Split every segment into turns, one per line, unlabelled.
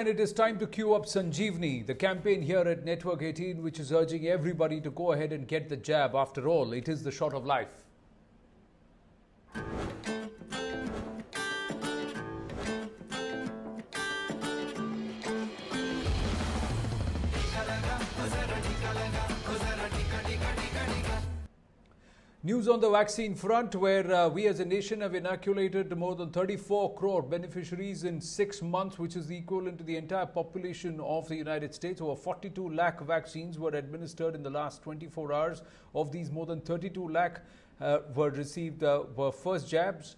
And it is time to queue up Sanjeevani, the campaign here at Network 18, which is urging everybody to go ahead and get the jab. After all, it is the shot of life. News on the vaccine front, where we as a nation have inoculated more than 34 crore beneficiaries in 6 months, which is the equivalent to the entire population of the United States. Over 42 lakh vaccines were administered in the last 24 hours. Of these, more than 32 lakh were first jabs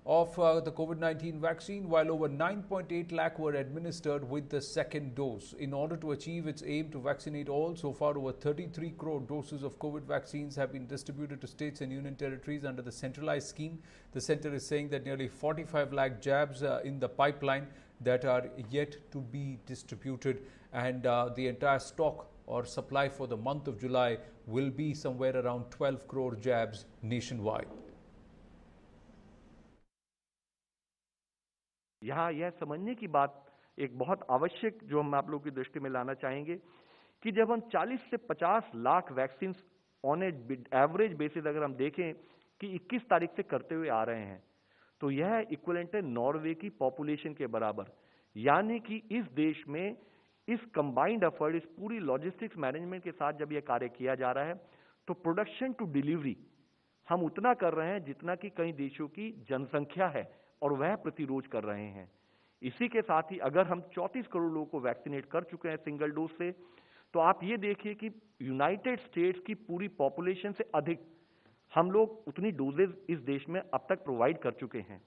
of the COVID-19 vaccine, while over 9.8 lakh were administered with the second dose. In order to achieve its aim to vaccinate all, so far over 33 crore doses of COVID vaccines have been distributed to states and union territories under the centralized scheme. The centre is saying that nearly 45 lakh jabs in the pipeline that are yet to be distributed, and the entire stock or supply for the month of July will be somewhere around 12 crore jabs nationwide.
यहाँ यह समझने की बात एक बहुत आवश्यक जो हम आप लोगों की दृष्टि में लाना चाहेंगे कि जब हम 40 से 50 lakh vaccine on average basis अगर हम देखें कि 21 तारीख से करते हुए आ रहे हैं, तो यह इक्विवेलेंट है नॉर्वे की पॉपुलेशन के बराबर। यानी कि इस देश में इस कंबाइंड एफर्ट, इस पूरी लॉजिस्टिक्स मैनेजमेंट के साथ जब यह कार्य किया जा रहा है, तो प्रोडक्शन टू डिलीवरी हम उतना कर रहे हैं जितना कि कई देशों की जनसंख्या है और वह प्रतिरोध कर रहे हैं। इसी के साथ ही अगर हम 34 करोड़ लोगों को वैक्सीनेट कर चुके हैं सिंगल डोज से, तो आप ये देखिए कि यूनाइटेड स्टेट्स की पूरी पॉपुलेशन से अधिक हम लोग उतनी डोजेज इस देश में अब तक प्रोवाइड कर चुके हैं।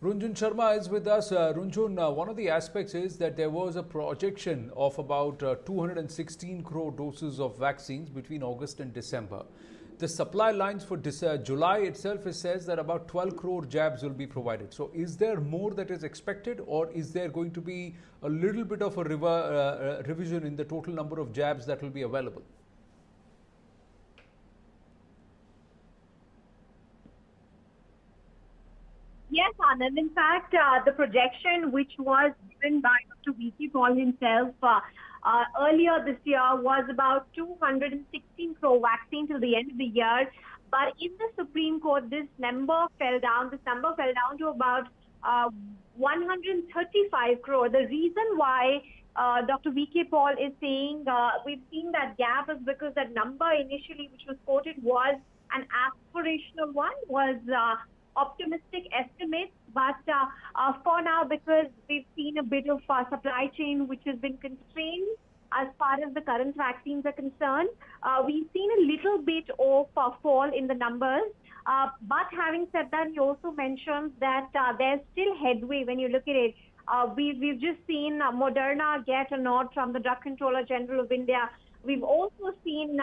Runjhun Sharma is with us. Runjhun, one of the aspects is that there was a projection of about 216 crore doses of vaccines between August and December. The supply lines for July itself says that about 12 crore jabs will be provided. So is there more that is expected, or is there going to be a little bit of a revision in the total number of jabs that will be available?
Yes, Anand. In fact, the projection which was given by Dr. V.K. Paul himself earlier this year was about 216 crore vaccine till the end of the year. But in the Supreme Court, this number fell down. This number fell down to about 135 crore. The reason why Dr. V.K. Paul is saying we've seen that gap is because that number initially which was quoted was an aspirational one, was optimistic estimates, but for now, because we've seen a bit of supply chain which has been constrained as far as the current vaccines are concerned, we've seen a little bit of fall in the numbers. But having said that, he also mentions that there's still headway when you look at it. We've just seen Moderna get a nod from the Drug Controller General of India. We've also seen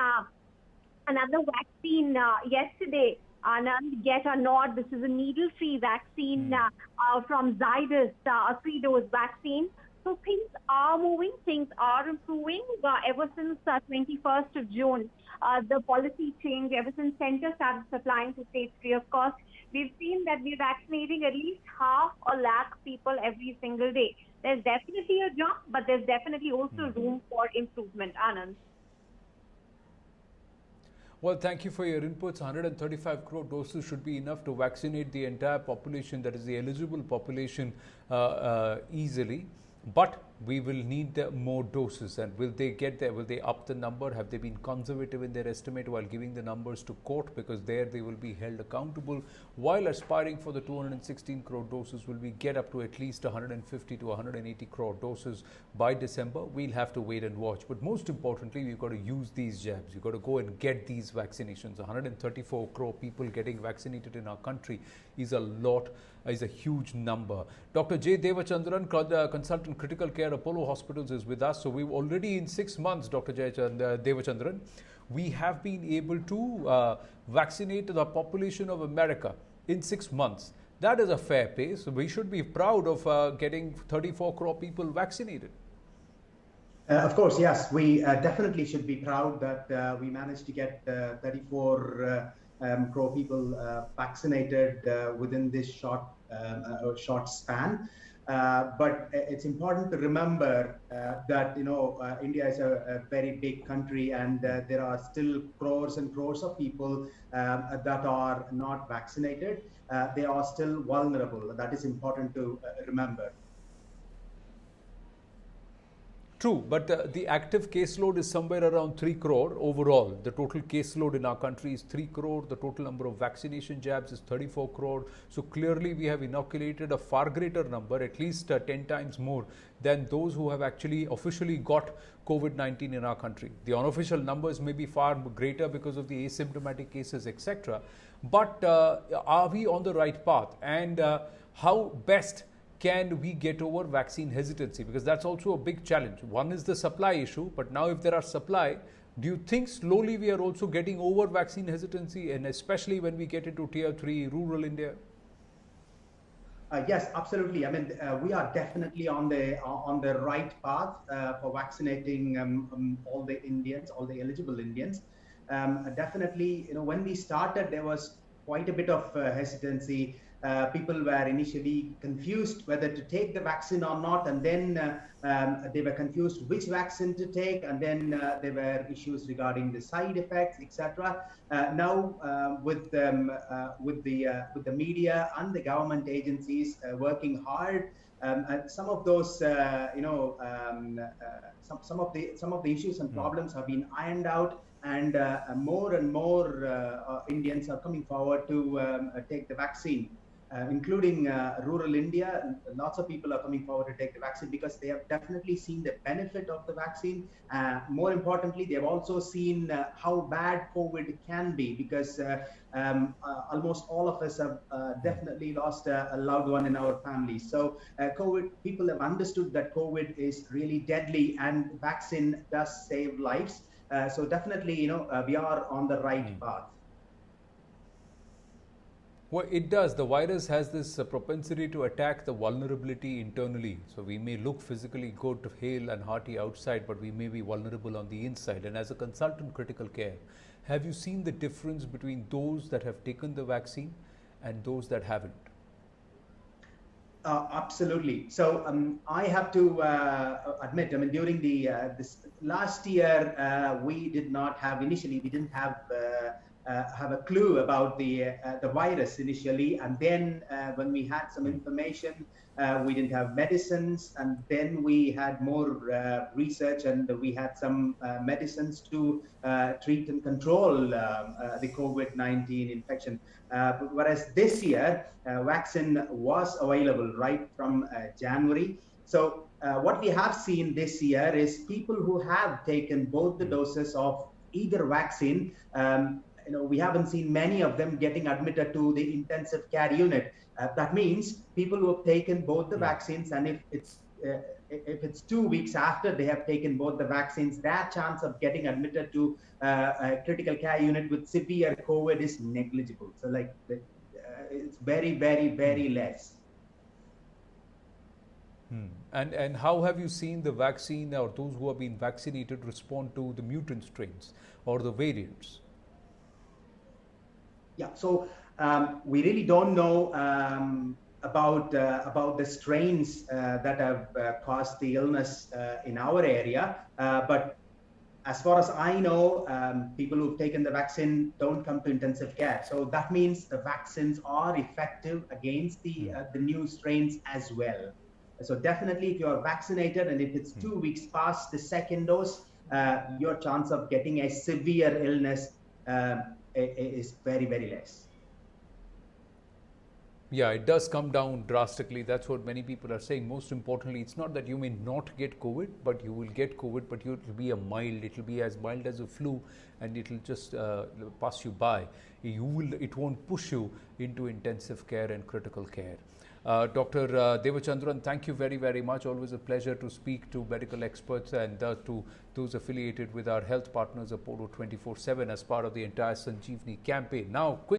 another vaccine yesterday get a nod. This is a needle-free vaccine from Zydus, a 3-dose vaccine. So things are moving, things are improving. Ever since 21st of June, the policy change, ever since centre started supplying to states free of cost, we've seen that we're vaccinating at least 500,000 people every single day. There's definitely a jump, but there's definitely also room for improvement, Anand.
Well, thank you for your inputs. 135 crore doses should be enough to vaccinate the entire population, that is the eligible population, easily. But we will need more doses. And will they get there? Will they up the number? Have they been conservative in their estimate while giving the numbers to court? Because there they will be held accountable. While aspiring for the 216 crore doses, will we get up to at least 150 to 180 crore doses by December? We'll have to wait and watch. But most importantly, we've got to use these jabs. You've got to go and get these vaccinations. 134 crore people getting vaccinated in our country is a lot, is a huge number. Dr. J. Devachandran, consultant critical care Apollo Hospitals, is with us. So we've already in 6 months, Dr. Devachandran, we have been able to vaccinate the population of America in 6 months. That is a fair pace. So we should be proud of getting 34 crore people vaccinated.
Of course, yes. We definitely should be proud that we managed to get 34 crore people vaccinated within this short span. But it's important to remember that India is a very big country, and there are still crores and crores of people that are not vaccinated. They are still vulnerable. That is important to remember.
True, but the active caseload is somewhere around 3 crore overall. The total caseload in our country is 3 crore. The total number of vaccination jabs is 34 crore. So clearly we have inoculated a far greater number, at least 10 times more than those who have actually officially got COVID-19 in our country. The unofficial numbers may be far greater because of the asymptomatic cases, etc. But are we on the right path? And how best can we get over vaccine hesitancy? Because that's also a big challenge. One is the supply issue, but now if there are supply, do you think slowly we are also getting over vaccine hesitancy, and especially when we get into tier 3 rural India?
Yes, absolutely. I mean, we are definitely on the right path for vaccinating all the Indians, all the eligible Indians. Definitely, when we started, there was quite a bit of hesitancy. People were initially confused whether to take the vaccine or not, and then they were confused which vaccine to take, and then there were issues regarding the side effects, etc. Now, with the media and the government agencies working hard, and some of those, some of the issues and problems have been ironed out, and more and more Indians are coming forward to take the vaccine. Including rural India, lots of people are coming forward to take the vaccine because they have definitely seen the benefit of the vaccine. More importantly, they have also seen how bad COVID can be, because almost all of us have definitely lost a loved one in our families. So people have understood that COVID is really deadly, and vaccine does save lives. So definitely, we are on the right path.
Well, it does. The virus has this propensity to attack the vulnerability internally. So we may look physically good, hale and hearty outside, but we may be vulnerable on the inside. And as a consultant critical care, have you seen the difference between those that have taken the vaccine and those that haven't?
Absolutely. So I have to admit, I mean, during this last year, we did not have, initially, we didn't have a clue about the virus initially, and then when we had some information, we didn't have medicines, and then we had more research, and we had some medicines to treat and control the COVID-19 infection. Whereas this year, vaccine was available right from January. So what we have seen this year is people who have taken both the doses of either vaccine. We haven't seen many of them getting admitted to the intensive care unit. That means people who have taken both the vaccines, and if it's 2 weeks after they have taken both the vaccines, their chance of getting admitted to a critical care unit with severe COVID is negligible. So it's very, very, very less.
And how have you seen the vaccine, or those who have been vaccinated, respond to the mutant strains or the variants?
Yeah, so we really don't know about the strains that have caused the illness in our area. But as far as I know, people who've taken the vaccine don't come to intensive care. So that means the vaccines are effective against the new strains as well. So definitely, if you're vaccinated and if it's 2 weeks past the second dose, your chance of getting a severe illness is very, very less.
Yeah, it does come down drastically. That's what many people are saying. Most importantly, it's not that you may not get COVID, but you will get COVID, but it will be it will be as mild as a flu, and it will just pass you by. It won't push you into intensive care and critical care. Dr. Devachandran, thank you very, very much. Always a pleasure to speak to medical experts and to those affiliated with our health partners, Apollo 24/7, as part of the entire Sanjeevani campaign. Now, quick